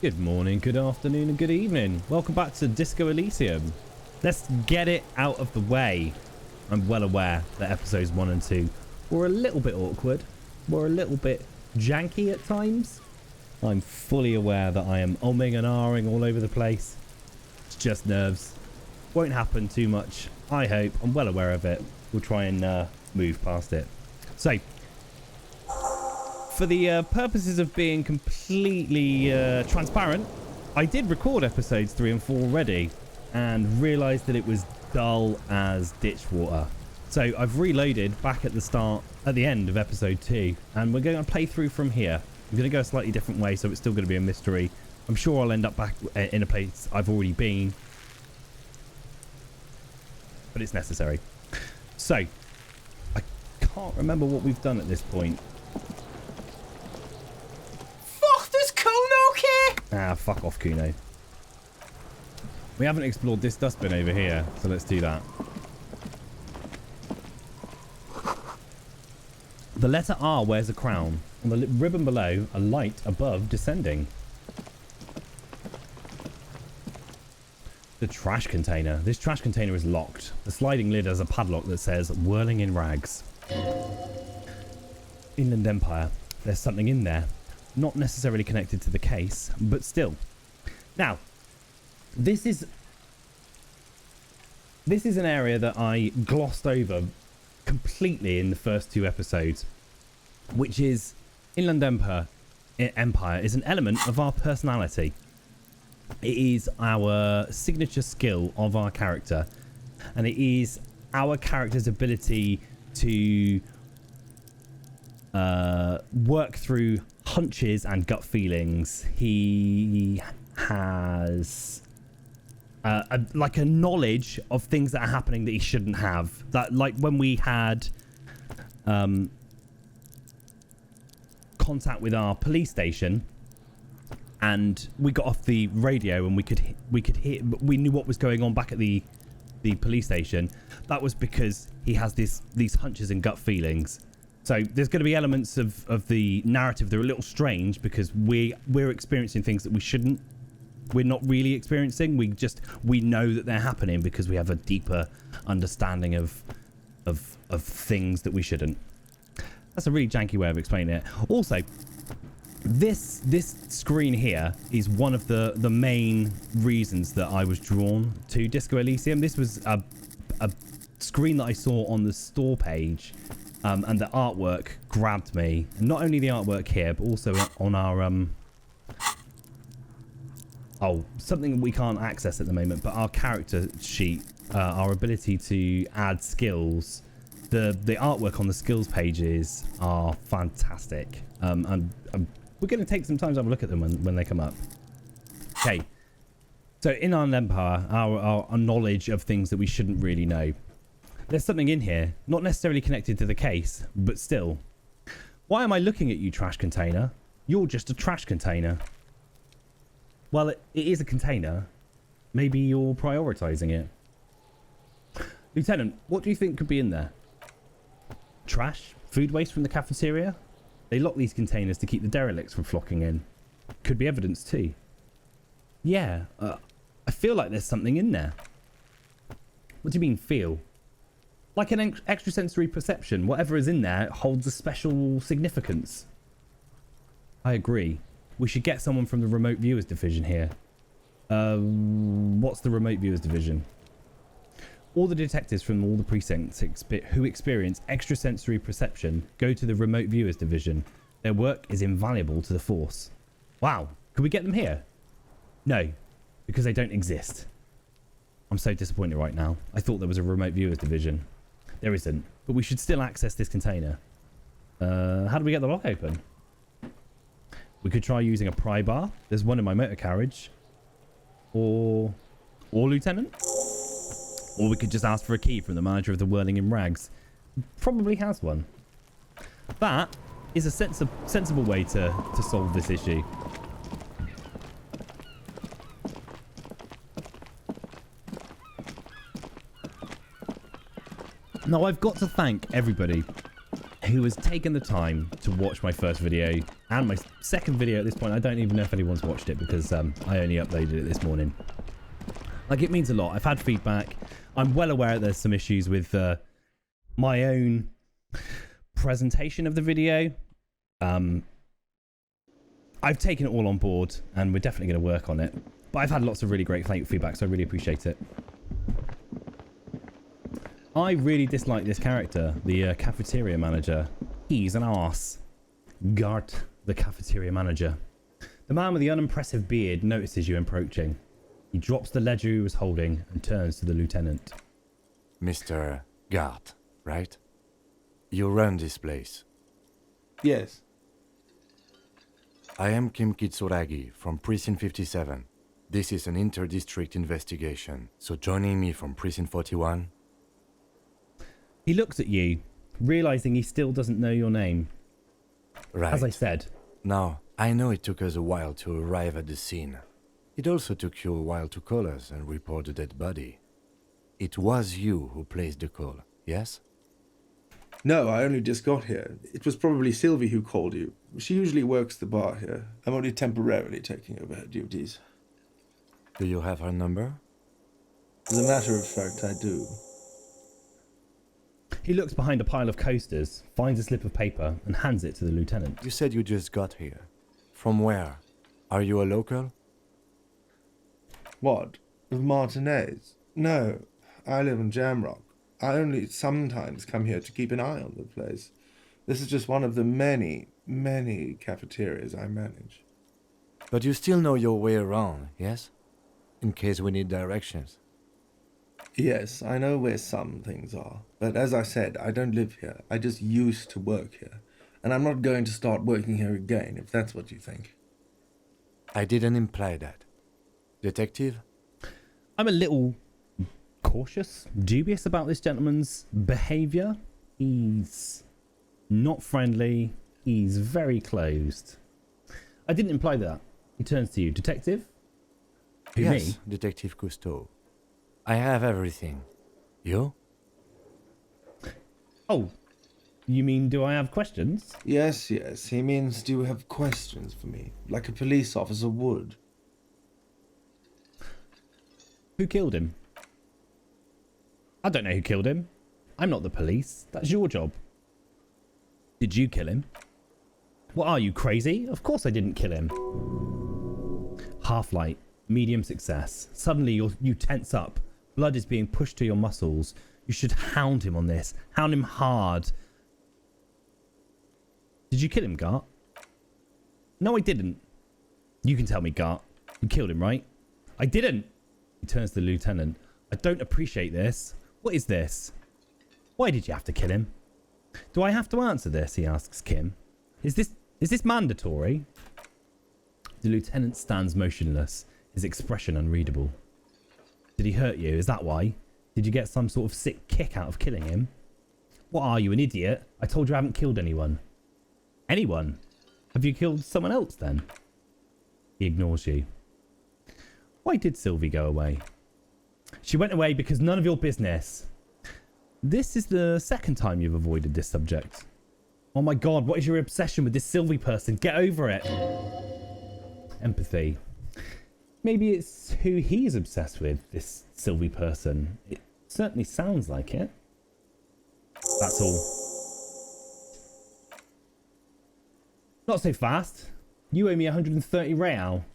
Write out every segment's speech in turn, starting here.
Good morning, good afternoon, and good evening. Welcome back to Disco Elysium. Let's get it out of the way. I'm well aware that episodes 1 and 2 were a little bit awkward, were a little bit janky at times. I'm fully aware that I am umming and ahhing all over the place. It's just nerves. Won't happen too much, I hope. I'm well aware of it. We'll try and move past it. So, for the purposes of being completely transparent, I did record episodes 3 and 4 already and realised that it was dull as ditch water. So I've reloaded back at the end of episode 2, and we're going to play through from here. I'm going to go a slightly different way, so it's still going to be a mystery. I'm sure I'll end up back in a place I've already been, but it's necessary. So, I can't remember what we've done at this point. Ah, fuck off, Kuno. We haven't explored this dustbin over here, so let's do that. The letter R wears a crown. On the ribbon below, a light above descending. The trash container. This trash container is locked. The sliding lid has a padlock that says, "Whirling in rags." Inland Empire. There's something in there. Not necessarily connected to the case, but still. Now, this is an area that I glossed over completely in the first 2 episodes, which is Inland Empire is an element of our personality. It is our signature skill of our character, and it is our character's ability to work through hunches and gut feelings. He has like a knowledge of things that are happening that he shouldn't have. That, like when we had contact with our police station, and we got off the radio and we could hear, we knew what was going on back at the police station. That was because he has these hunches and gut feelings. So there's going to be elements of the narrative that are a little strange because we're experiencing things that we're not really experiencing. We know that they're happening because we have a deeper understanding of things that we shouldn't. That's a really janky way of explaining it. Also, this screen here is one of the main reasons that I was drawn to Disco Elysium. This was a screen that I saw on the store page. And the artwork grabbed me. And not only the artwork here, but also on our something we can't access at the moment, but our character sheet, our ability to add skills. The artwork on the skills pages are fantastic. And we're going to take some time to have a look at them when they come up. Okay. So in our Empire, our knowledge of things that we shouldn't really know. There's something in here, not necessarily connected to the case, but still. Why am I looking at you, trash container? You're just a trash container. Well, it is a container. Maybe you're prioritizing it. Lieutenant, what do you think could be in there? Trash? Food waste from the cafeteria? They lock these containers to keep the derelicts from flocking in. Could be evidence too. Yeah, I feel like there's something in there. What do you mean, feel? Like an extrasensory perception. Whatever is in there holds a special significance. I agree. We should get someone from the remote viewers division here. What's the remote viewers division? All the detectives from all the precincts who experience extrasensory perception go to the remote viewers division. Their work is invaluable to the force. Wow. Could we get them here? No, because they don't exist. I'm so disappointed right now. I thought there was a remote viewers division. There isn't, but we should still access this container. How do we get the lock open? We could try using a pry bar. There's one in my motor carriage. Or Lieutenant? Or we could just ask for a key from the manager of the Whirling in Rags. Probably has one. That is a sensible way to solve this issue. Now, I've got to thank everybody who has taken the time to watch my first video And my second video at this point, I don't even know if anyone's watched it because I only uploaded it this morning. Like, it means a lot. I've had feedback. I'm well aware there's some issues with my own presentation of the video. I've taken it all on board and we're definitely going to work on it. But I've had lots of really great feedback, so I really appreciate it. I really dislike this character, the cafeteria manager. He's an arse. Gart, the cafeteria manager. The man with the unimpressive beard notices you approaching. He drops the ledger he was holding and turns to the lieutenant. Mr. Gart, right? You run this place. Yes. I am Kim Kitsuragi from Precinct 57. This is an inter-district investigation, so joining me from Precinct 41... He looks at you, realizing he still doesn't know your name. Right. As I said. Now, I know it took us a while to arrive at the scene. It also took you a while to call us and report the dead body. It was you who placed the call, yes? No, I only just got here. It was probably Sylvie who called you. She usually works the bar here. I'm only temporarily taking over her duties. Do you have her number? As a matter of fact, I do. He looks behind a pile of coasters, finds a slip of paper, and hands it to the lieutenant. You said you just got here. From where? Are you a local? What? Of Martinez? No, I live in Jamrock. I only sometimes come here to keep an eye on the place. This is just one of the many, many cafeterias I manage. But you still know your way around, yes? In case we need directions. Yes, I know where some things are. But as I said, I don't live here. I just used to work here. And I'm not going to start working here again, if that's what you think. I didn't imply that. Detective? I'm a little cautious, dubious about this gentleman's behaviour. He's not friendly. He's very closed. I didn't imply that. He turns to you. Detective? Who, Yes, me? Detective Cousteau. I have everything. You? Oh, you mean do I have questions? Yes, he means do you have questions for me? Like a police officer would. Who killed him? I don't know who killed him. I'm not the police. That's your job. Did you kill him? What are you, crazy? Of course I didn't kill him. Half-light, medium success. Suddenly you tense up. Blood is being pushed to your muscles. You should hound him on this. Hound him hard. Did you kill him, Gart? No, I didn't. You can tell me, Gart. You killed him, right? I didn't. He turns to the lieutenant. I don't appreciate this. What is this? Why did you have to kill him? Do I have to answer this? He asks Kim. Is this mandatory? The lieutenant stands motionless, his expression unreadable. Did he hurt you? Is that why? Did you get some sort of sick kick out of killing him? What are you, an idiot? I told you I haven't killed anyone. Anyone? Have you killed someone else then? He ignores you. Why did Sylvie go away? She went away because none of your business. This is the second time you've avoided this subject. Oh my god, what is your obsession with this Sylvie person? Get over it. Empathy. Maybe it's who he's obsessed with, this Sylvie person. It certainly sounds like it. That's all. Not so fast. You owe me 130 real.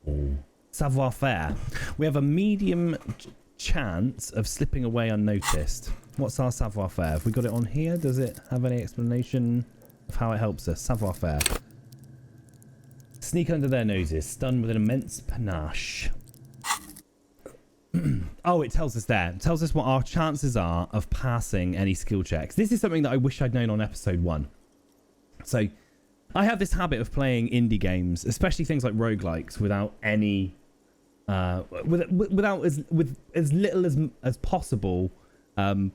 Ooh. Savoir-faire. We have a medium chance of slipping away unnoticed. What's our savoir-faire? Have we got it on here? Does it have any explanation of how it helps us? Savoir-faire. Sneak under their noses, stunned with an immense panache. Oh, it tells us there. It tells us what our chances are of passing any skill checks. This is something that I wish I'd known on episode 1. So, I have this habit of playing indie games, especially things like roguelikes, without any... with as little as possible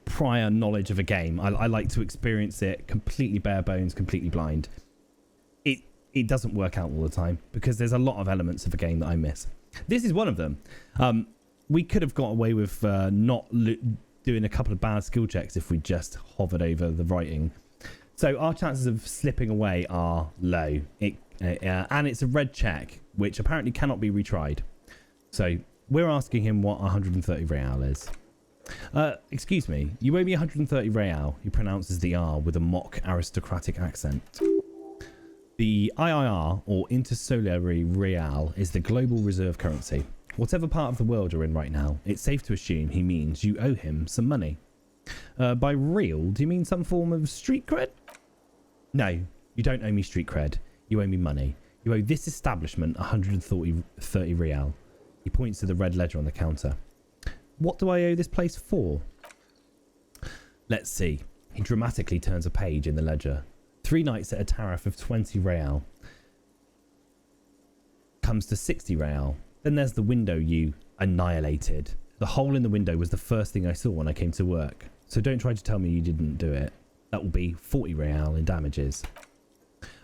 prior knowledge of a game. I like to experience it completely bare bones, completely blind. It doesn't work out all the time because there's a lot of elements of a game that I miss. This is one of them. We could have got away with not doing a couple of bad skill checks if we just hovered over the writing. So our chances of slipping away are low. And it's a red check, which apparently cannot be retried. So we're asking him what 130 real is. Excuse me, you owe me 130 real. He pronounces the R with a mock aristocratic accent. The IIR, or Intersolary Real, is the global reserve currency. Whatever part of the world you're in right now, it's safe to assume he means you owe him some money. By real, do you mean some form of street cred? No, you don't owe me street cred. You owe me money. You owe this establishment 130 real. He points to the red ledger on the counter. What do I owe this place for? Let's see. He dramatically turns a page in the ledger. 3 nights at a tariff of 20 real. Comes to 60 real. Then there's the window you annihilated. The hole in the window was the first thing I saw when I came to work. So don't try to tell me you didn't do it. That will be 40 real in damages.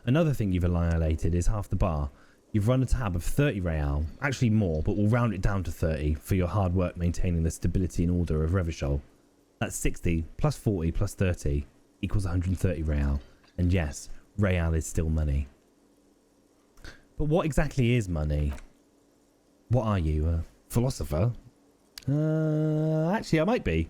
Another thing you've annihilated is half the bar. You've run a tab of 30 real, actually more, but we'll round it down to 30 for your hard work maintaining the stability and order of Revachol. That's 60 plus 40 plus 30 equals 130 real. And yes, real is still money. But what exactly is money? What are you, a philosopher? Actually, I might be.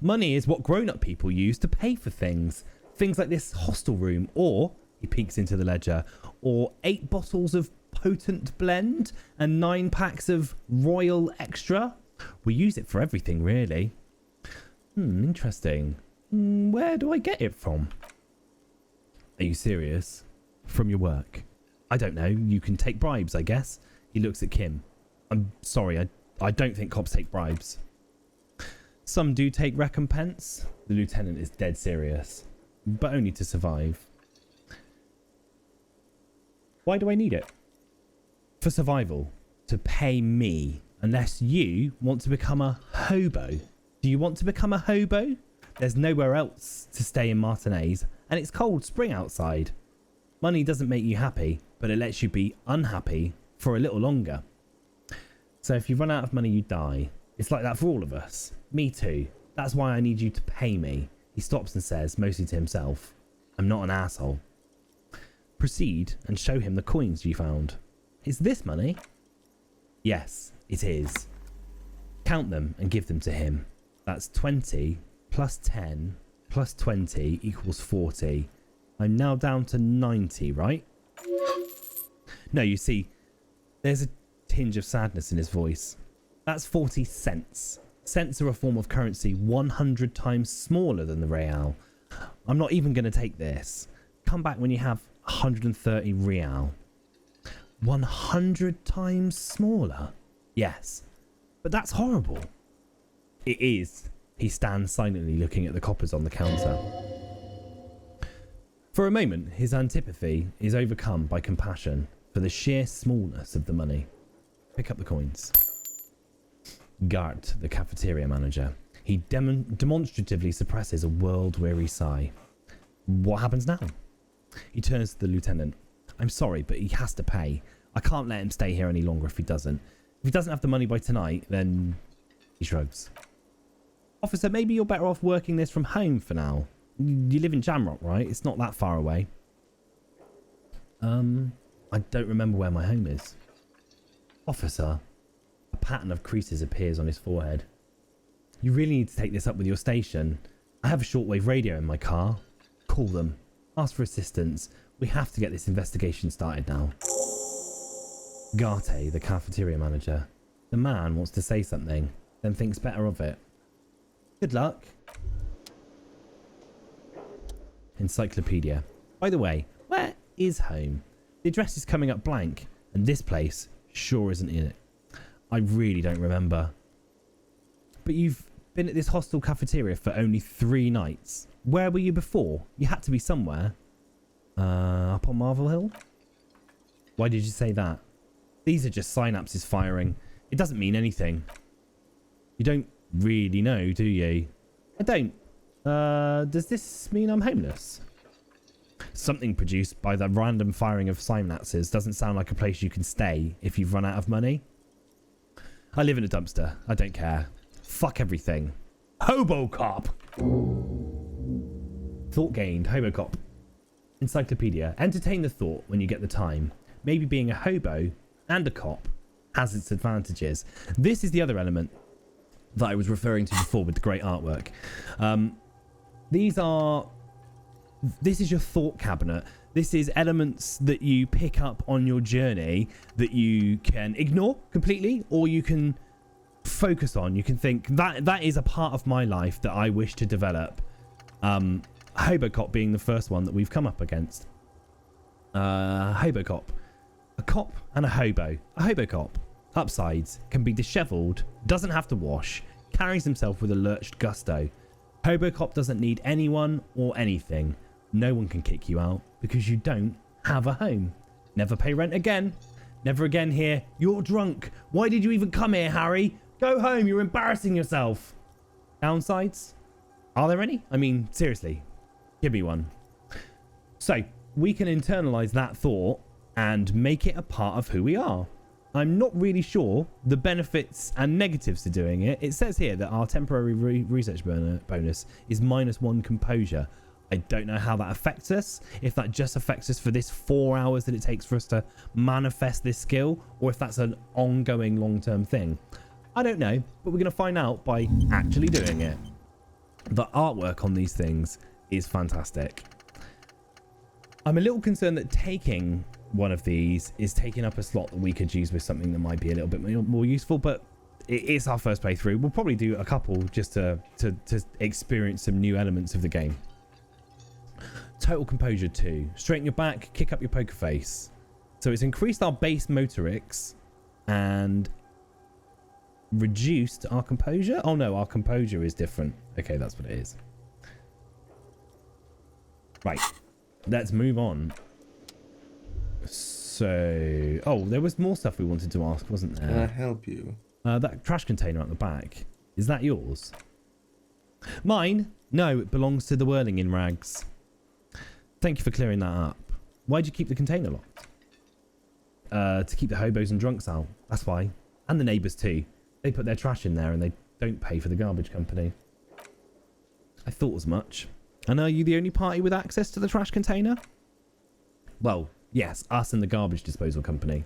Money is what grown-up people use to pay for things. Things like this hostel room, or, he peeks into the ledger, or 8 bottles of potent blend and 9 packs of Royal Extra. We use it for everything, really. Interesting. Where do I get it from? Are you serious? From your work? I don't know. You can take bribes, I guess. He looks at Kim. I'm sorry, I don't think cops take bribes. Some do take recompense. The lieutenant is dead serious. But only to survive. Why do I need it? For survival. To pay me. Unless you want to become a hobo. Do you want to become a hobo? There's nowhere else to stay in Martinez. And it's cold spring outside. Money doesn't make you happy. But it lets you be unhappy for a little longer. So if you run out of money, you die. It's like that for all of us. Me too. That's why I need you to pay me. He stops and says, mostly to himself, I'm not an asshole. Proceed and show him the coins you found. Is this money? Yes, it is. Count them and give them to him. That's 20 plus 10 plus 20 equals 40. I'm now down to 90, right? No, you see, there's a tinge of sadness in his voice. That's 40 cents. Cents are a form of currency 100 times smaller than the real. I'm not even going to take this. Come back when you have 130 real. 100 times smaller? Yes. But that's horrible. It is. He stands silently looking at the coppers on the counter. For a moment, his antipathy is overcome by compassion for the sheer smallness of the money. Pick up the coins. Gart, the cafeteria manager. He demonstratively suppresses a world-weary sigh. What happens now? He turns to the lieutenant. I'm sorry, but he has to pay. I can't let him stay here any longer if he doesn't. If he doesn't have the money by tonight, then... He shrugs. Officer, maybe you're better off working this from home for now. You live in Jamrock, right? It's not that far away. I don't remember where my home is. Officer. A pattern of creases appears on his forehead. You really need to take this up with your station. I have a shortwave radio in my car. Call them. Ask for assistance. We have to get this investigation started now. Garte, the cafeteria manager. The man wants to say something, then thinks better of it. Good luck. Encyclopedia. By the way, where is home? The address is coming up blank, and this place sure isn't in it. I really don't remember. But you've been at this hostel cafeteria for only 3 nights. Where were you before? You had to be somewhere. Up on Marvel Hill? Why did you say that? These are just synapses firing. It doesn't mean anything. You don't really know, do you? I don't. Does this mean I'm homeless? Something produced by the random firing of synapses doesn't sound like a place you can stay if you've run out of money. I live in a dumpster. I don't care. Fuck everything. Hobocop! Thought gained. Hobocop. Encyclopedia. Entertain the thought when you get the time. Maybe being a hobo and a cop has its advantages. This is the other element that I was referring to before with the great artwork. This is your thought cabinet. This is elements that you pick up on your journey that you can ignore completely, or you can focus on. You can think that is a part of my life that I wish to develop. Hobocop being the first one that we've come up against. Hobocop. A cop and a hobo. A hobocop. Upsides. Can be dishevelled. Doesn't have to wash. Carries himself with a lurched gusto. Hobocop doesn't need anyone or anything. No one can kick you out because you don't have a home. Never pay rent again. Never again here. You're drunk. Why did you even come here, Harry? Go home. You're embarrassing yourself. Downsides? Are there any? I mean, seriously. Give me one. So, we can internalize that thought and make it a part of who we are. I'm not really sure the benefits and negatives to doing it. It says here that our temporary research bonus is -1 composure. I don't know how that affects us. If that just affects us for this 4 hours that it takes for us to manifest this skill, or if that's an ongoing long-term thing. I don't know, but we're going to find out by actually doing it. The artwork on these things is fantastic. I'm a little concerned that taking one of these is taking up a slot that we could use with something that might be a little bit more useful, but it's our first playthrough. We'll probably do a couple just to experience some new elements of the game. Total composure 2. Straighten your back, kick up your poker face. So it's increased our base motorics and reduced our composure. Oh no, our composure is different. Okay, that's what it is. Right, let's move on. So, oh, there was more stuff we wanted to ask, wasn't there? Can I help you? That trash container at the back, is that yours? Mine? No, it belongs to the whirling in rags. Thank you for clearing that up. Why'd you keep the container locked? To keep the hobos and drunks out. That's why. And the neighbours too. They put their trash in there and they don't pay for the garbage company. I thought as much. And are you the only party with access to the trash container? Well, yes, us and the garbage disposal company.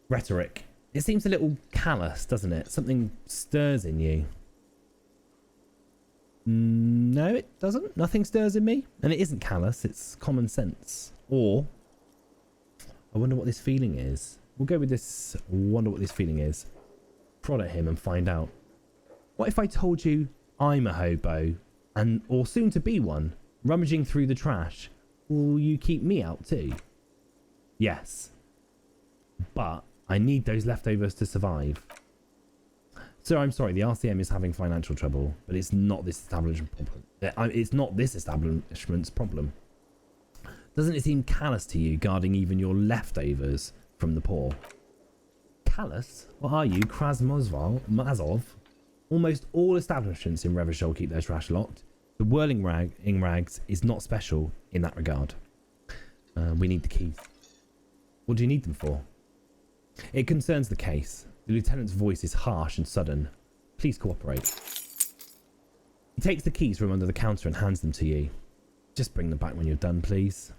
Rhetoric. It seems a little callous, doesn't it? Something stirs in you. No, it doesn't. Nothing stirs in me. And it isn't callous, it's common sense. Or, I wonder what this feeling is. We'll go with this, wonder what this feeling is. Prod at him and find out. What if I told you I'm a hobo, or soon to be one, rummaging through the trash? Will you keep me out too? Yes. But I need those leftovers to survive. Sir, I'm sorry, the RCM is having financial trouble, but it's not this establishment problem. It's not this establishment's problem. Doesn't it seem callous to you, guarding even your leftovers from the poor? Callous? What are you, Mazov? Almost all establishments in Revachol keep their trash locked. The whirling in rags is not special in that regard. We need the keys. What do you need them for? It concerns the case. The lieutenant's voice is harsh and sudden. Please cooperate. He takes the keys from under the counter and hands them to you. Just bring them back when you're done, please.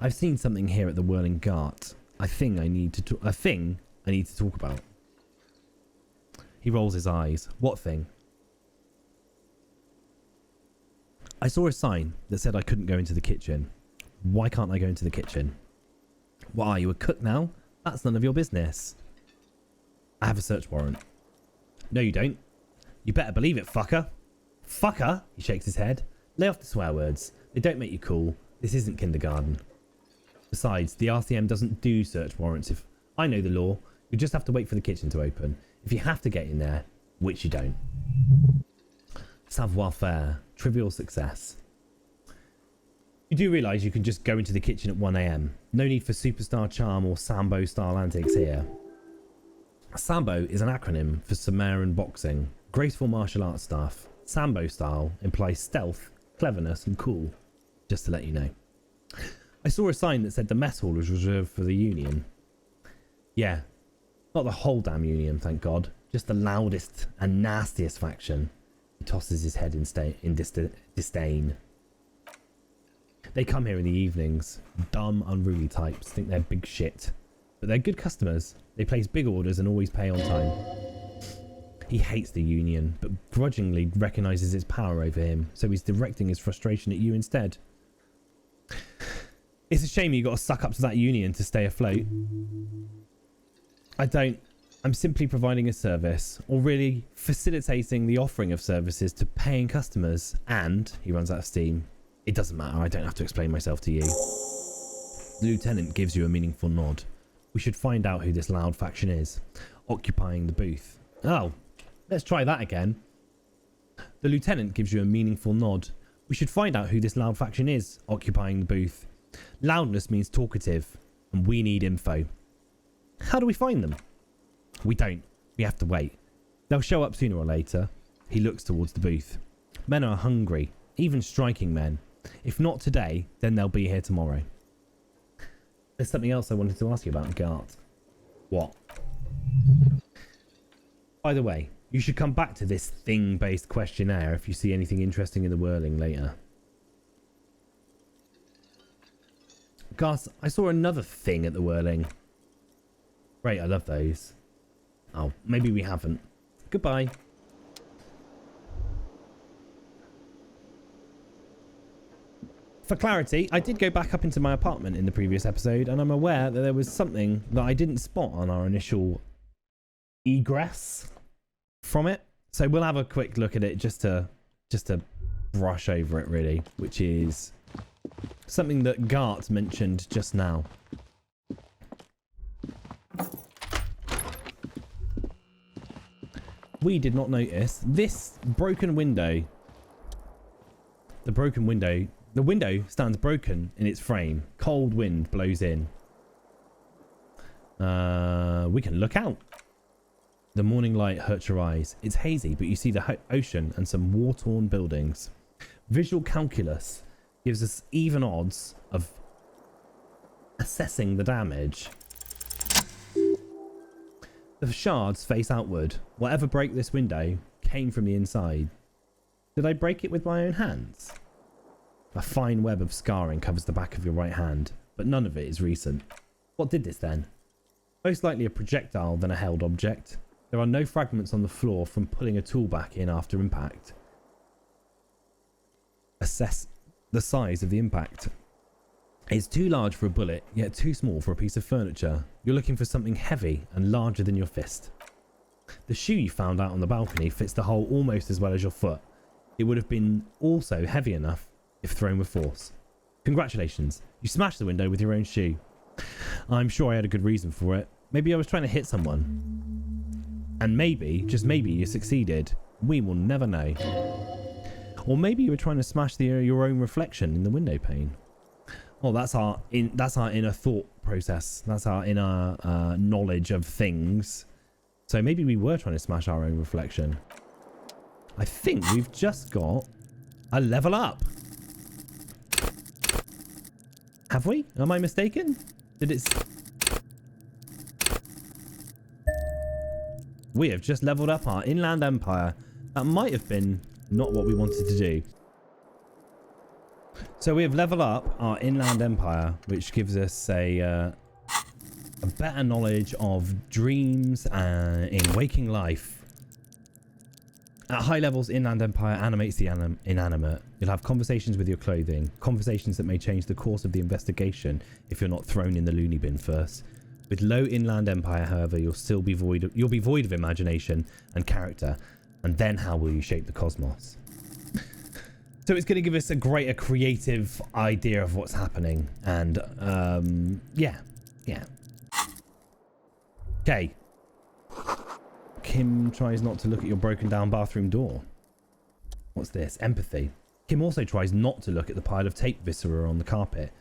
I've seen something here at the Whirling Gart. A thing I need to talk about. He rolls his eyes. What thing? I saw a sign that said I couldn't go into the kitchen. Why can't I go into the kitchen? What, are you a cook now? That's none of your business. I have a search warrant. No, you don't. You better believe it, fucker. Fucker? He shakes his head. Lay off the swear words. They don't make you cool. This isn't kindergarten. Besides, the RCM doesn't do search warrants. If I know the law, you just have to wait for the kitchen to open. If you have to get in there, which you don't. Savoir-faire. Trivial success. You do realise you can just go into the kitchen at 1 AM. No need for superstar charm or Sambo-style antics here. Sambo is an acronym for Sumerian boxing. Graceful martial arts stuff. Sambo style implies stealth, cleverness and cool. Just to let you know. I saw a sign that said the mess hall was reserved for the Union. Yeah. Not the whole damn Union, thank God. Just the loudest and nastiest faction. He tosses his head in disdain. They come here in the evenings. Dumb, unruly types think they're big shit. But they're good customers. They place big orders and always pay on time. He hates the union, but grudgingly recognises its power over him, so he's directing his frustration at you instead. It's a shame you got to suck up to that union to stay afloat. I don't. I'm simply providing a service, or really facilitating the offering of services to paying customers, and he runs out of steam. It doesn't matter, I don't have to explain myself to you. The lieutenant gives you a meaningful nod. We should find out who this loud faction is, occupying the booth. Oh, let's try that again. The lieutenant gives you a meaningful nod. We should find out who this loud faction is, occupying the booth. Loudness means talkative, and we need info. How do we find them? We don't. We have to wait. They'll show up sooner or later. He looks towards the booth. Men are hungry, even striking men. If not today, then they'll be here tomorrow. There's something else I wanted to ask you about, Gart. What? By the way, you should come back to this thing-based questionnaire if you see anything interesting in the whirling later. Gart, I saw another thing at the whirling. Great, I love those. Oh, maybe we haven't. Goodbye. For clarity, I did go back up into my apartment in the previous episode, and I'm aware that there was something that I didn't spot on our initial egress from it. So we'll have a quick look at it just to brush over it, really, which is something that Gart mentioned just now. We did not notice this broken window. The window stands broken in its frame. Cold wind blows in. We can look out. The morning light hurts your eyes. It's hazy, but you see the ocean and some war-torn buildings. Visual calculus gives us even odds of assessing the damage. The shards face outward. Whatever broke this window came from the inside. Did I break it with my own hands? A fine web of scarring covers the back of your right hand, but none of it is recent. What did this then? Most likely a projectile than a held object. There are no fragments on the floor from pulling a tool back in after impact. Assess the size of the impact. It's too large for a bullet, yet too small for a piece of furniture. You're looking for something heavy and larger than your fist. The shoe you found out on the balcony fits the hole almost as well as your foot. It would have been also heavy enough if thrown with force. Congratulations, you smashed the window with your own shoe. I'm sure I had a good reason for it. Maybe I was trying to hit someone. And maybe, just maybe, you succeeded. We will never know. Or maybe you were trying to smash your own reflection in the window pane. Well, that's our inner thought process. That's our inner knowledge of things. So maybe we were trying to smash our own reflection. I think we've just got a level up. Have we? Am I mistaken? We have just leveled up our inland empire. That might have been not what we wanted to do. So we have leveled up our inland empire, which gives us a better knowledge of dreams in waking life. At high levels, inland empire animates the inanimate. You'll have conversations with your clothing, conversations that may change the course of the investigation if you're not thrown in the loony bin first. With low inland empire, however, you'll be void of imagination and character, and then how will you shape the cosmos? So it's going to give us a greater creative idea of what's happening, and yeah. Okay. Kim tries not to look at your broken down bathroom door. What's this? Empathy. Kim also tries not to look at the pile of tape viscera on the carpet,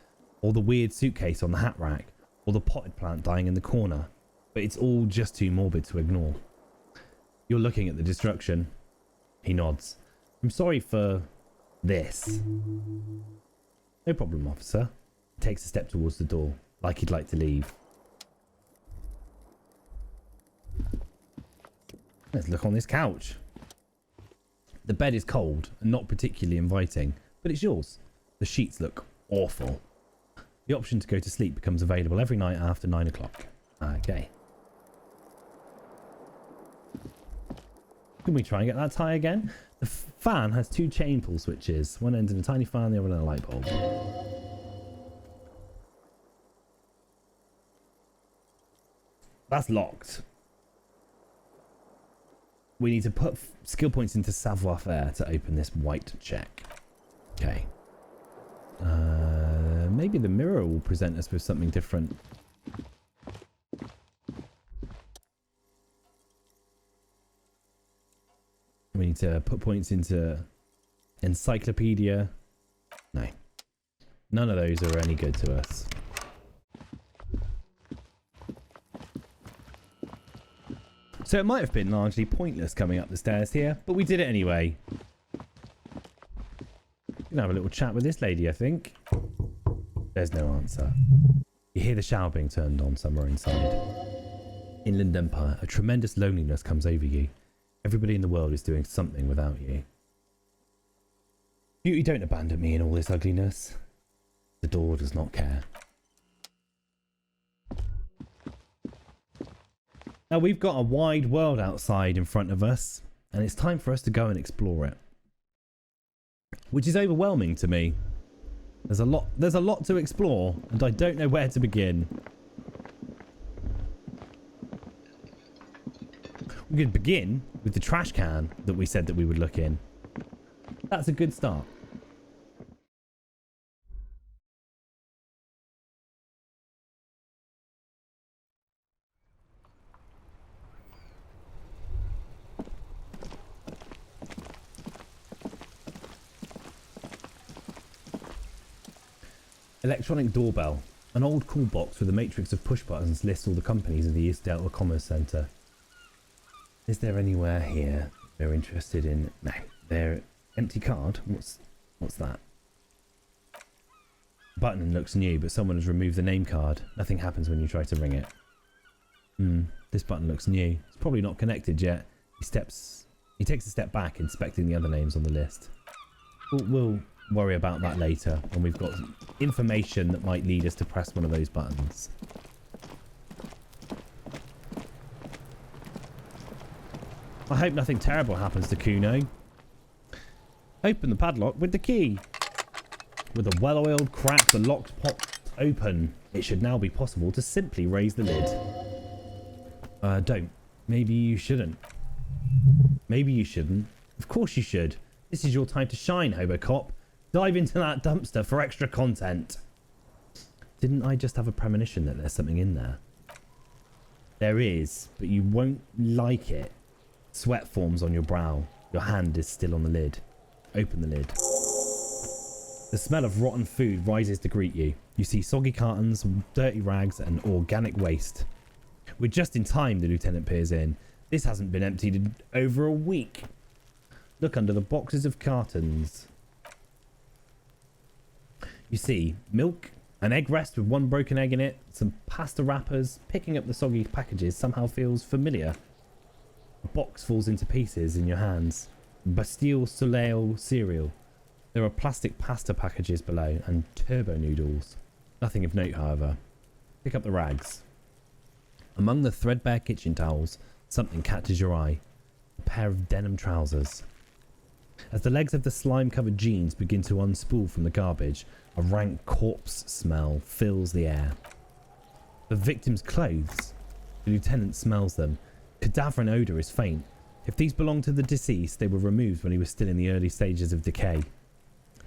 or the weird suitcase on the hat rack, or the potted plant dying in the corner, but it's all just too morbid to ignore. You're looking at the destruction. He nods. I'm sorry for this. No problem, officer. He takes a step towards the door, like he'd like to leave. Let's look on this couch. The bed is cold and not particularly inviting, but it's yours. The sheets look awful. The option to go to sleep becomes available every night after 9 o'clock. Okay. Can we try and get that tie again? The fan has 2 chain pull switches. One ends in a tiny fan, the other in a light bulb. That's locked. We need to put skill points into savoir-faire to open this white check. Okay. Maybe the mirror will present us with something different. We need to put points into encyclopedia. No. None of those are any good to us. So it might have been largely pointless coming up the stairs here, but we did it anyway. We can have a little chat with this lady, I think. There's no answer. You hear the shower being turned on somewhere inside. Inland Empire, a tremendous loneliness comes over you. Everybody in the world is doing something without you. Beauty, don't abandon me in all this ugliness. The door does not care. Now we've got a wide world outside in front of us, and it's time for us to go and explore it. Which is overwhelming to me. There's a lot to explore, and I don't know where to begin. We could begin with the trash can that we said that we would look in. That's a good start. Electronic doorbell. An old call box with a matrix of push buttons lists all the companies of the East Delta Commerce Centre. Is there anywhere here they're interested in? No. Their empty card? What's that? Button looks new, but someone has removed the name card. Nothing happens when you try to ring it. This button looks new. It's probably not connected yet. He takes a step back, inspecting the other names on the list. We'll worry about that later when we've got information that might lead us to press one of those buttons. I hope nothing terrible happens to Kuno. Open the padlock with the key. With a well-oiled crack, the lock pops open. It should now be possible to simply raise the lid. Don't. Maybe you shouldn't. Maybe you shouldn't. Of course you should. This is your time to shine, Hobocop. Dive into that dumpster for extra content. Didn't I just have a premonition that there's something in there? There is, but you won't like it. Sweat forms on your brow. Your hand is still on the lid. Open the lid. The smell of rotten food rises to greet you. You see soggy cartons, dirty rags, and organic waste. We're just in time, the lieutenant peers in. This hasn't been emptied in over a week. Look under the boxes of cartons. You see milk, an egg rest with one broken egg in it, some pasta wrappers. Picking up the soggy packages somehow feels familiar. A box falls into pieces in your hands. Bastille Soleil cereal. There are plastic pasta packages below and turbo noodles. Nothing of note, however. Pick up the rags. Among the threadbare kitchen towels, something catches your eye. A pair of denim trousers. As the legs of the slime-covered jeans begin to unspool from the garbage, a rank corpse smell fills the air. The victim's clothes. The lieutenant smells them. Cadaverine odour is faint. If these belong to the deceased, they were removed when he was still in the early stages of decay.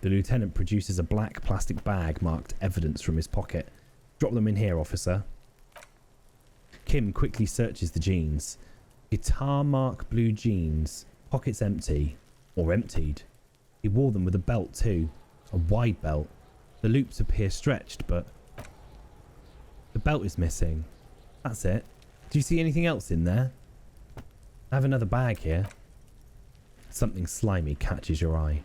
The lieutenant produces a black plastic bag marked evidence from his pocket. Drop them in here, officer. Kim quickly searches the jeans. Guitar mark blue jeans. Pockets empty. Or emptied. He wore them with a belt too. A wide belt. The loops appear stretched, but the belt is missing. That's it. Do you see anything else in there? I have another bag here. Something slimy catches your eye.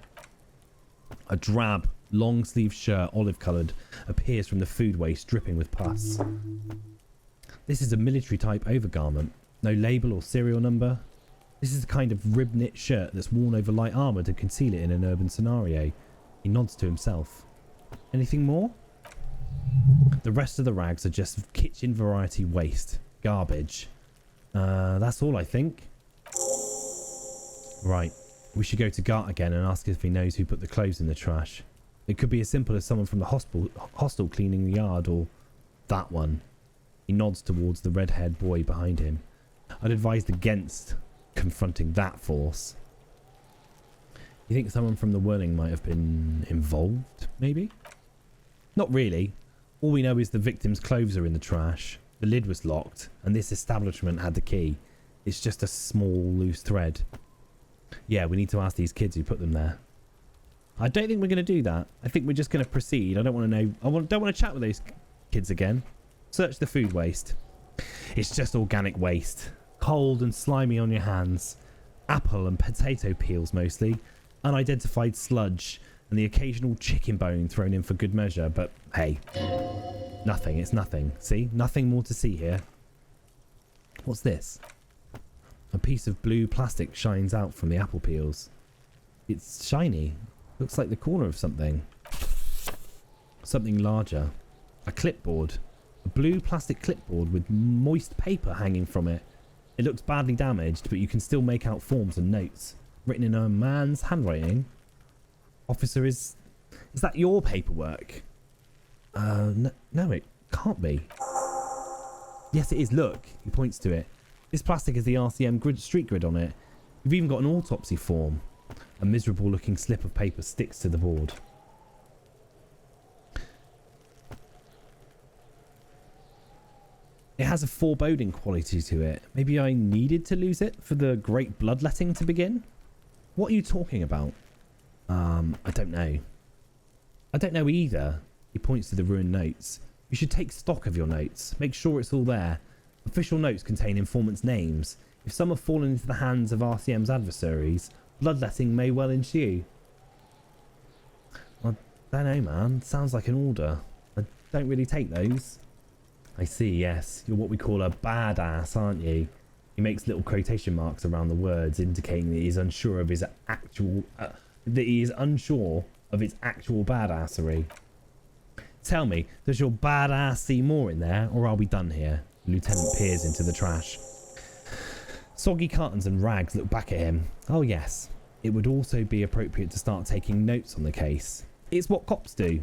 A drab, long-sleeved shirt, olive-coloured, appears from the food waste dripping with pus. This is a military-type overgarment. No label or serial number. This is the kind of rib-knit shirt that's worn over light armour to conceal it in an urban scenario. He nods to himself. Anything more? The rest of the rags are just kitchen variety waste. Garbage. That's all, I think. Right. We should go to Gart again and ask if he knows who put the clothes in the trash. It could be as simple as someone from the hostel cleaning the yard, or that one. He nods towards the red-haired boy behind him. I'd advised against confronting that force. You think someone from the Whirling might have been involved, maybe? Not really. All we know is the victim's clothes are in the trash. The lid was locked, and this establishment had the key. It's just a small, loose thread. Yeah, we need to ask these kids who put them there. I don't think we're going to do that. I think we're just going to proceed. I don't want to know. Don't want to chat with those kids again. Search the food waste. It's just organic waste. Cold and slimy on your hands. Apple and potato peels mostly. Unidentified sludge. And the occasional chicken bone thrown in for good measure. But hey, nothing. It's nothing. See? Nothing more to see here. What's this? A piece of blue plastic shines out from the apple peels. It's shiny. Looks like the corner of something. Something larger. A clipboard. A blue plastic clipboard with moist paper hanging from it. It looks badly damaged, but you can still make out forms and notes. Written in a man's handwriting. Officer, is that your paperwork? No, it can't be. Yes, it is. Look. He points to it. This plastic has the RCM street grid on it. You've even got an autopsy form. A miserable looking slip of paper sticks to the board. It has a foreboding quality to it. Maybe I needed to lose it for the great bloodletting to begin? What are you talking about? I don't know. I don't know either. He points to the ruined notes. You should take stock of your notes. Make sure it's all there. Official notes contain informants' names. If some have fallen into the hands of RCM's adversaries, bloodletting may well ensue. I don't know, man. Sounds like an order. I don't really take those. I see, yes. You're what we call a badass, aren't you? He makes little quotation marks around the words, indicating that he is unsure of his actual... badassery. Tell me, does your badass see more in there, or are we done here? The lieutenant peers into the trash. Soggy cartons and rags look back at him. Oh yes, it would also be appropriate to start taking notes on the case. It's what cops do.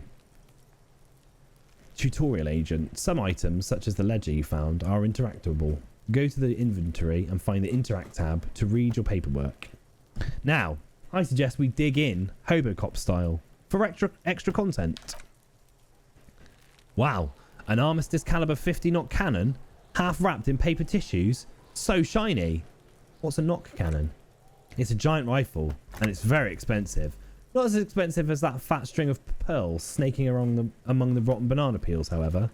Tutorial agent. Some items, such as the ledger you found, are interactable. Go to the inventory and find the interact tab to read your paperwork. Now, I suggest we dig in, Hobocop style, for extra content. Wow, an Armistice caliber 50-knot cannon, half wrapped in paper tissues, so shiny. What's a knock cannon? It's a giant rifle, and it's very expensive. Not as expensive as that fat string of pearls snaking among the rotten banana peels, however.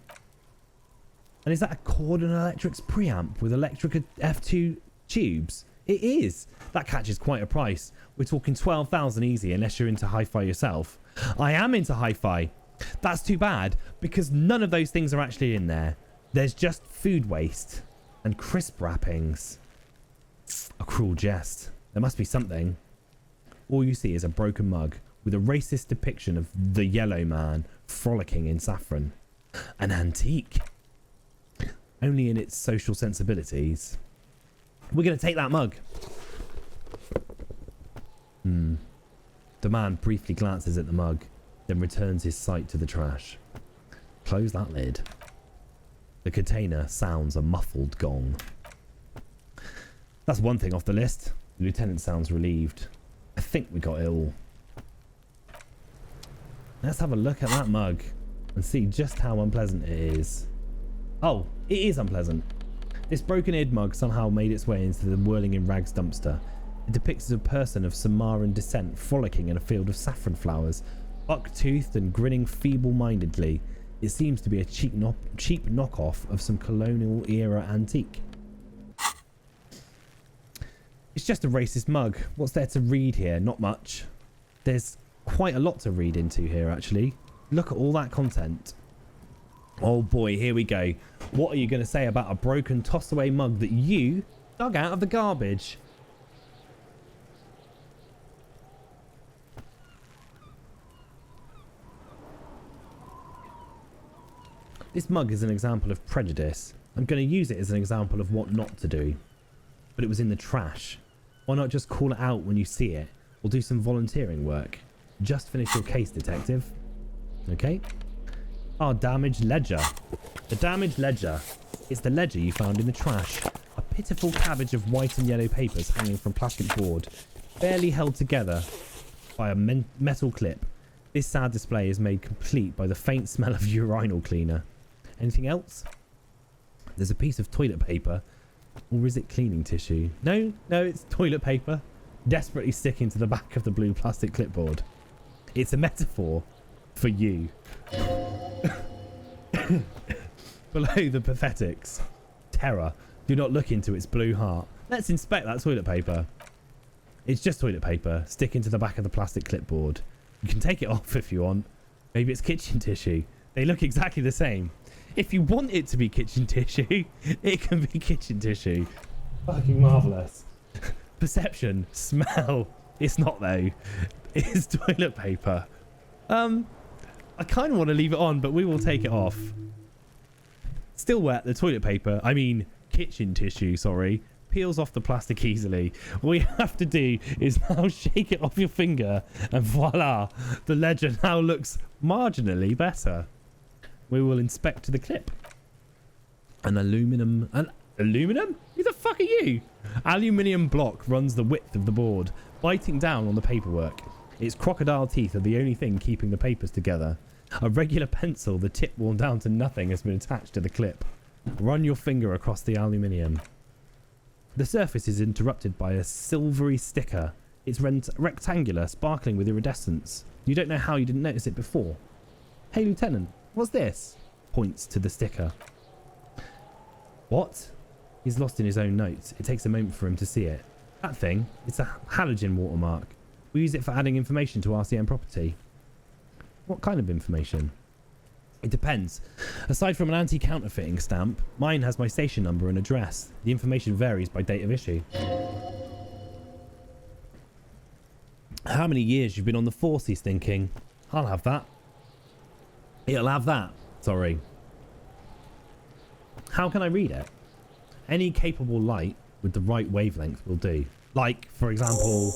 And is that a Cordon Electrics preamp with electric F2 tubes? It is. That catches quite a price. We're talking 12,000 easy, unless you're into hi-fi yourself. I am into hi-fi. That's too bad, because none of those things are actually in there. There's just food waste and crisp wrappings. A cruel jest. There must be something. All you see is a broken mug with a racist depiction of the yellow man frolicking in saffron. An antique. Only in its social sensibilities. We're going to take that mug. The man briefly glances at the mug, then returns his sight to the trash. Close that lid. The container sounds a muffled gong. That's one thing off the list. The lieutenant sounds relieved. I think we got it all. Let's have a look at that mug and see just how unpleasant it is. Oh, it is unpleasant. This broken-eared mug somehow made its way into the whirling in rags dumpster. It depicts a person of Samaran descent frolicking in a field of saffron flowers, buck-toothed and grinning feeble-mindedly. It seems to be a cheap knockoff of some colonial-era antique. It's just a racist mug. What's there to read here? Not much. There's quite a lot to read into here, actually. Look at all that content. Oh boy, here we go. What are you going to say about a broken, tossed-away mug that you dug out of the garbage? This mug is an example of prejudice. I'm going to use it as an example of what not to do. But it was in the trash. Why not just call it out when you see it? Or do some volunteering work? Just finish your case, detective. Okay. Our damaged ledger. The damaged ledger is the ledger you found in the trash. A pitiful cabbage of white and yellow papers hanging from plastic board, barely held together by a metal clip. This sad display is made complete by the faint smell of urinal cleaner. Anything else? There's a piece of toilet paper. Or is it cleaning tissue? No, it's toilet paper. Desperately sticking to the back of the blue plastic clipboard. It's a metaphor for you. Below the pathetics. Terror. Do not look into its blue heart. Let's inspect that toilet paper. It's just toilet paper sticking to the back of the plastic clipboard. You can take it off if you want. Maybe it's kitchen tissue. They look exactly the same. If you want it to be kitchen tissue, it can be kitchen tissue. Fucking marvellous. Perception. Smell. It's not though. It's toilet paper. I kind of want to leave it on, but we will take it off. Still wet. The toilet paper, I mean kitchen tissue, sorry, peels off the plastic easily. All you have to do is now shake it off your finger and voila, the ledger now looks marginally better. We will inspect the clip. An aluminum... Aluminum? Who the fuck are you? Aluminium block runs the width of the board, biting down on the paperwork. Its crocodile teeth are the only thing keeping the papers together. A regular pencil, the tip worn down to nothing, has been attached to the clip. Run your finger across the aluminium. The surface is interrupted by a silvery sticker. It's rectangular, sparkling with iridescence. You don't know how you didn't notice it before. Hey, Lieutenant, what's this? Points to the sticker. What? He's lost in his own notes. It takes a moment for him to see it. That thing, it's a halogen watermark. We use it for adding information to RCM property. What kind of information? It depends. Aside from an anti-counterfeiting stamp, mine has my station number and address. The information varies by date of issue. How many years you've been on the force, he's thinking. I'll have that. It'll have that. Sorry. How can I read it? Any capable light with the right wavelength will do. Like, for example,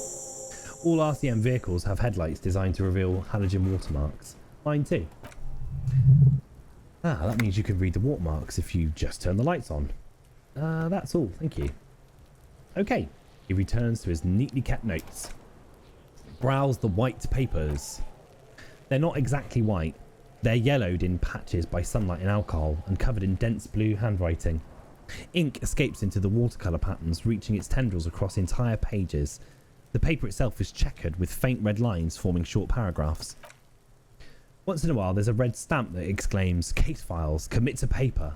all RCM vehicles have headlights designed to reveal halogen watermarks. Mine too. Ah, that means you can read the watermarks if you just turn the lights on. That's all, thank you. Okay, he returns to his neatly kept notes. Browse the white papers. They're not exactly white. They're yellowed in patches by sunlight and alcohol and covered in dense blue handwriting. Ink escapes into the watercolour patterns, reaching its tendrils across entire pages. The paper itself is checkered with faint red lines forming short paragraphs. Once in a while there's a red stamp that exclaims, "Case files, commit to paper."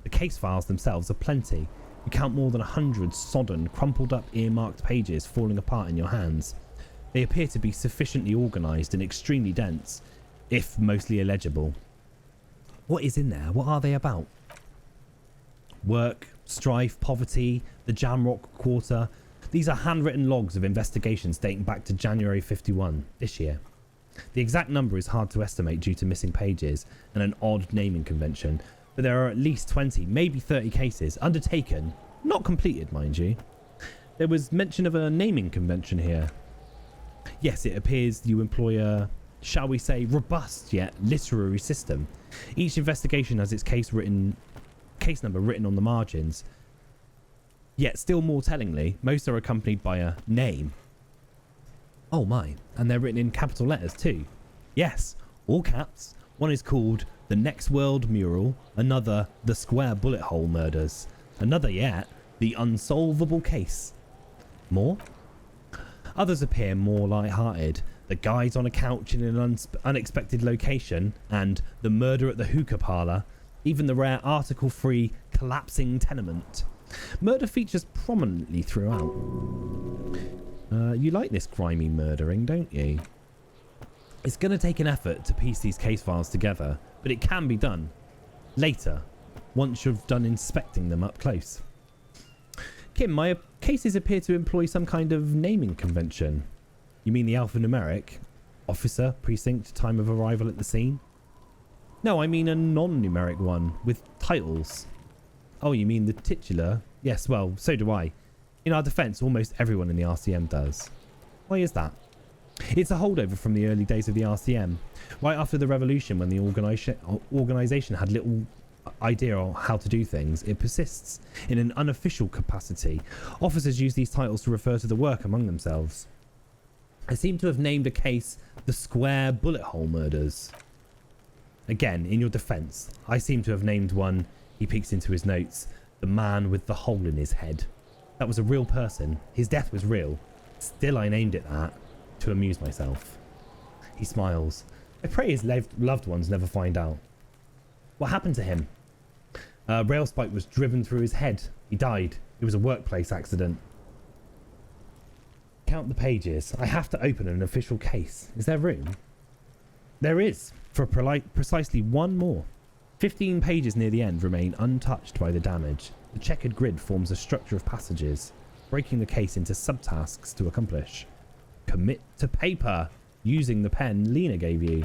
The case files themselves are plenty. You count more than 100 sodden, crumpled up earmarked pages falling apart in your hands. They appear to be sufficiently organised and extremely dense, if mostly illegible. What is in there? What are they about? Work, strife, poverty, the Jamrock Quarter. These are handwritten logs of investigations dating back to January 51, this year. The exact number is hard to estimate due to missing pages and an odd naming convention, but there are at least 20, maybe 30 cases undertaken, not completed, mind you. There was mention of a naming convention here. Yes, it appears you employ a, shall we say, robust yet literary system. Each investigation has its case number written on the margins. Yet still more tellingly, most are accompanied by a name. Oh my, and they're written in capital letters too. Yes, all caps. One is called The Next World Mural, another The Square Bullet Hole Murders, another yet The Unsolvable Case. More? Others appear more light-hearted. The Guys on a Couch in an Unexpected Location and The Murder at the Hookah Parlour, even the rare article-free Collapsing Tenement. Murder features prominently throughout. You like this grimy murdering, don't you? It's going to take an effort to piece these case files together, but it can be done. Later, once you've done inspecting them up close. Kim, my cases appear to employ some kind of naming convention. You mean the alphanumeric? Officer, precinct, time of arrival at the scene? No, I mean a non-numeric one with titles. Oh, you mean the titular? Yes, well, so do I. In our defence, almost everyone in the RCM does. Why is that? It's a holdover from the early days of the RCM. Right after the revolution, when the organisation had little idea on how to do things, it persists in an unofficial capacity. Officers use these titles to refer to the work among themselves. I seem to have named a case the Square Bullet Hole Murders. Again, in your defence, I seem to have named one, he peeks into his notes, the man with the hole in his head. That was a real person. His death was real. Still, I named it that to amuse myself. He smiles. I pray his loved ones never find out. What happened to him? A rail spike was driven through his head. He died. It was a workplace accident. Count the pages. I have to open an official case. Is there room? There is, for precisely one more. 15 pages near the end remain untouched by the damage. The checkered grid forms a structure of passages, breaking the case into subtasks to accomplish. Commit to paper, using the pen Lena gave you.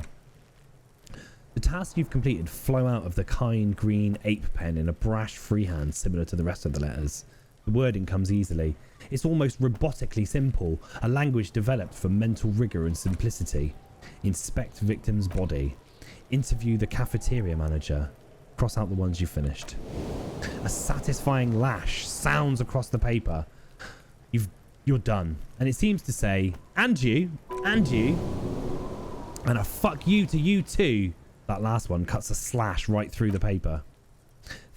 The tasks you've completed flow out of the kind green ape pen in a brash freehand similar to the rest of the letters. The wording comes easily. It's almost robotically simple, a language developed for mental rigour and simplicity. Inspect victim's body. Interview the cafeteria manager. Cross out the ones you finished. A satisfying lash sounds across the paper. You're done. And it seems to say, and you, and a fuck you to you too. That last one cuts a slash right through the paper.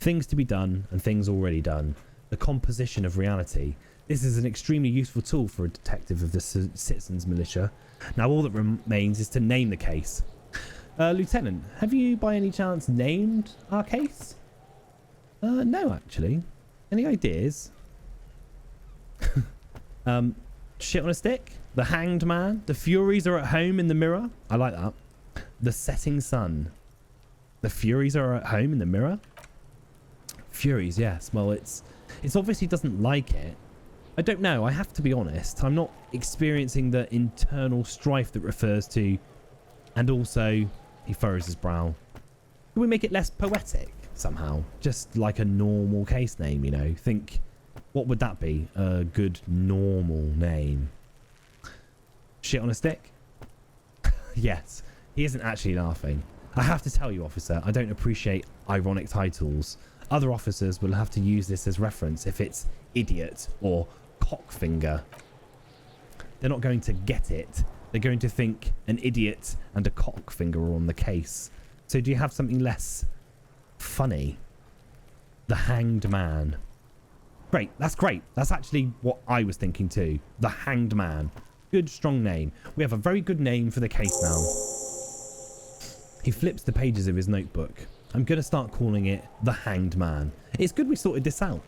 Things to be done and things already done. The composition of reality. This is an extremely useful tool for a detective of the citizens' militia. Now all that remains is to name the case. Lieutenant, have you by any chance named our case? No, actually. Any ideas? Shit on a stick? The Hanged Man? The Furies are at home in the mirror? I like that. The Setting Sun. The Furies are at home in the mirror? Furies, yes. Well, it's obviously doesn't like it. I don't know. I have to be honest. I'm not experiencing the internal strife that refers to... And also, he furrows his brow. Can we make it less poetic somehow? Just like a normal case name, you know? Think, what would that be? A good normal name. Shit on a stick? Yes. He isn't actually laughing. I have to tell you, officer, I don't appreciate ironic titles. Other officers will have to use this as reference if it's idiot or cockfinger. They're not going to get it. They're going to think an idiot and a cockfinger are on the case. So do you have something less funny? The Hanged Man. Great. That's great. That's actually what I was thinking too. The Hanged Man. Good, strong name. We have a very good name for the case now. He flips the pages of his notebook. I'm going to start calling it The Hanged Man. It's good we sorted this out.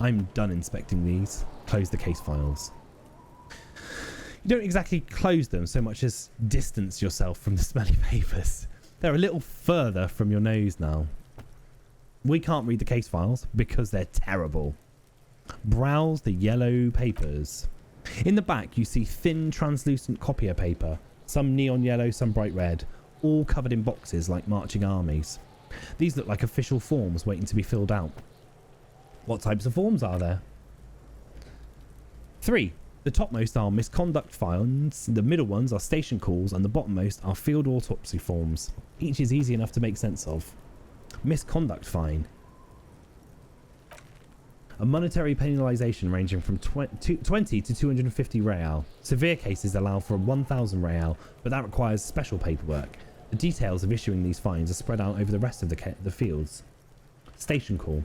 I'm done inspecting these. Close the case files. You don't exactly close them so much as distance yourself from the smelly papers. They're a little further from your nose now. We can't read the case files because they're terrible. Browse the yellow papers. In the back you see thin translucent copier paper. Some neon yellow, some bright red. All covered in boxes like marching armies. These look like official forms waiting to be filled out. What types of forms are there? 3. The topmost are misconduct fines, the middle ones are station calls, and the bottommost are field autopsy forms. Each is easy enough to make sense of. Misconduct fine. A monetary penalisation ranging from 20 to 250 real. Severe cases allow for 1,000 real, but that requires special paperwork. The details of issuing these fines are spread out over the rest of the fields. Station call.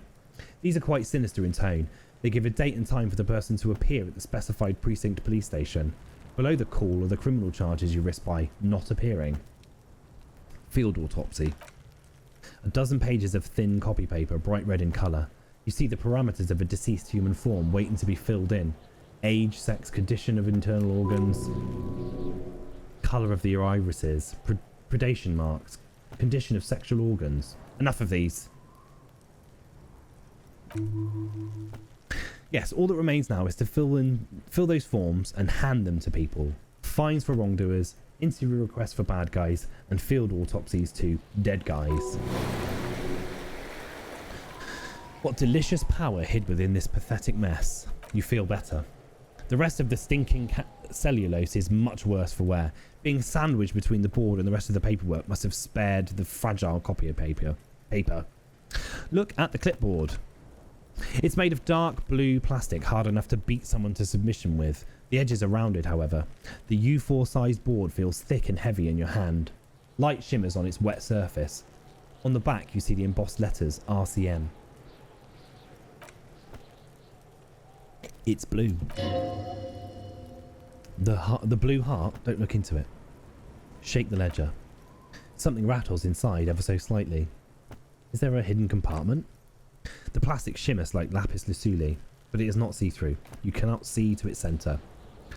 These are quite sinister in tone. They give a date and time for the person to appear at the specified precinct police station. Below the call are the criminal charges you risk by not appearing. Field autopsy. A dozen pages of thin copy paper, bright red in colour. You see the parameters of a deceased human form waiting to be filled in. Age, sex, condition of internal organs, colour of the irises, predation marks, condition of sexual organs. Enough of these. Yes, all that remains now is to fill those forms and hand them to people. Fines for wrongdoers, interview requests for bad guys, and field autopsies to dead guys. What delicious power hid within this pathetic mess. You feel better. The rest of the stinking cellulose is much worse for wear. Being sandwiched between the board and the rest of the paperwork must have spared the fragile copy of paper. Look at the clipboard. It's made of dark blue plastic, hard enough to beat someone to submission with. The edges are rounded, however. The U4 sized board feels thick and heavy in your hand. Light shimmers on its wet surface. On the back you see the embossed letters RCM. It's blue. The blue heart, don't look into it. Shake the ledger. Something rattles inside ever so slightly. Is there a hidden compartment? The plastic shimmers like lapis lazuli, but it is not see-through. You cannot see to its centre.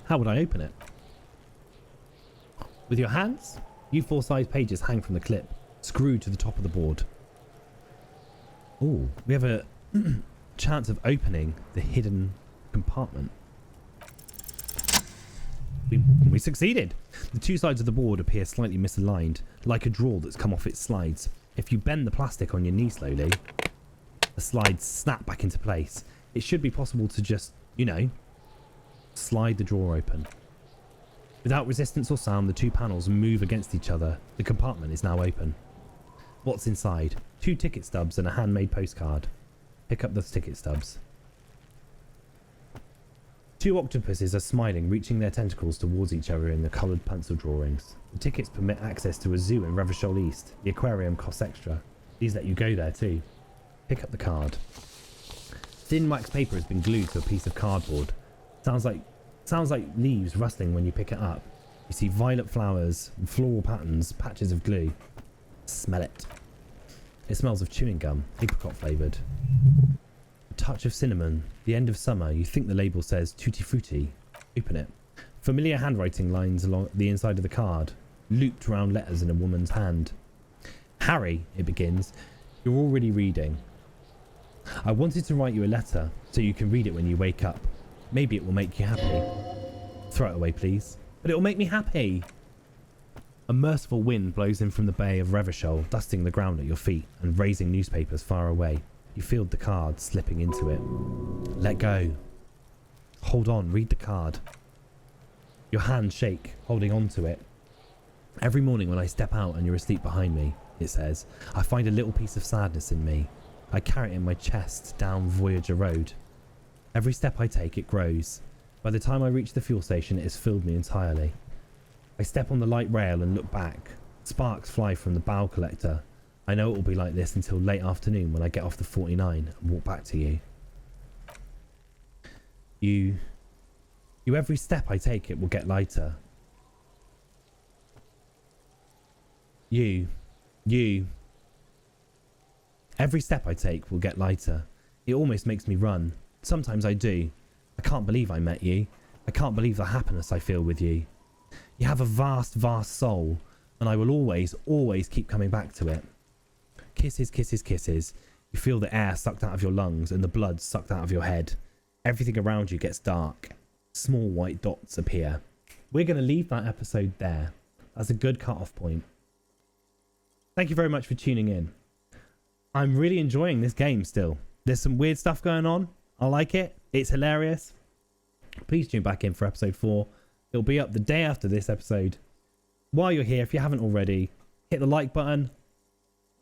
How would I open it? With your hands? U4 sized pages hang from the clip, screwed to the top of the board. Ooh, we have a chance of opening the hidden compartment. We succeeded. The two sides of the board appear slightly misaligned, like a drawer that's come off its slides. If you bend the plastic on your knee slowly, the slides snap back into place. It should be possible to just, you know, slide the drawer open. Without resistance or sound, the two panels move against each other. The compartment is now open. What's inside? 2 ticket stubs and a handmade postcard. Pick up the ticket stubs. 2 octopuses are smiling, reaching their tentacles towards each other in the coloured pencil drawings. The tickets permit access to a zoo in Retrograde East. The aquarium costs extra. These let you go there too. Pick up the card. Thin wax paper has been glued to a piece of cardboard. Sounds like leaves rustling when you pick it up. You see violet flowers, floral patterns, patches of glue. Smell it. It smells of chewing gum, apricot flavoured. A touch of cinnamon. The end of summer. You think the label says tutti frutti. Open it. Familiar handwriting lines along the inside of the card. Looped round letters in a woman's hand. Harry, it begins. You're already reading. I wanted to write you a letter so you can read it when you wake up. Maybe it will make you happy. Throw it away, please. But it will make me happy. A merciful wind blows in from the bay of Retrograde, dusting the ground at your feet and raising newspapers far away. You feel the card slipping into it. Let go. Hold on, read the card. Your hands shake, holding on to it. Every morning when I step out and you're asleep behind me, it says, I find a little piece of sadness in me. I carry it in my chest down Voyager Road. Every step I take, it grows. By the time I reach the fuel station, it has filled me entirely. I step on the light rail and look back. Sparks fly from the bow collector. I know it will be like this until late afternoon when I get off the 49 and walk back to you. You every step I take, it will get lighter. You. Every step I take will get lighter. It almost makes me run. Sometimes I do. I can't believe I met you. I can't believe the happiness I feel with you. You have a vast, vast soul, and I will always, always keep coming back to it. Kisses, kisses, kisses. You feel the air sucked out of your lungs and the blood sucked out of your head. Everything around you gets dark. Small white dots appear. We're going to leave that episode there. That's a good cut-off point. Thank you very much for tuning in. I'm really enjoying this game still. There's some weird stuff going on. I like it. It's hilarious. Please tune back in for episode 4. It'll be up the day after this episode. While you're here, if you haven't already, hit the like button.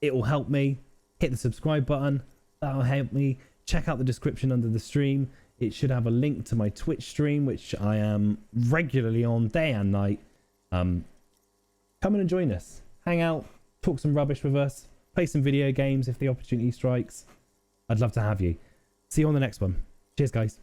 It will help me. Hit the subscribe button. That'll help me. Check out the description under the stream. It should have a link to my Twitch stream, which I am regularly on day and night. Come in and join us. Hang out. Talk some rubbish with us. Play some video games if the opportunity strikes. I'd love to have you. See you on the next one. Cheers, guys.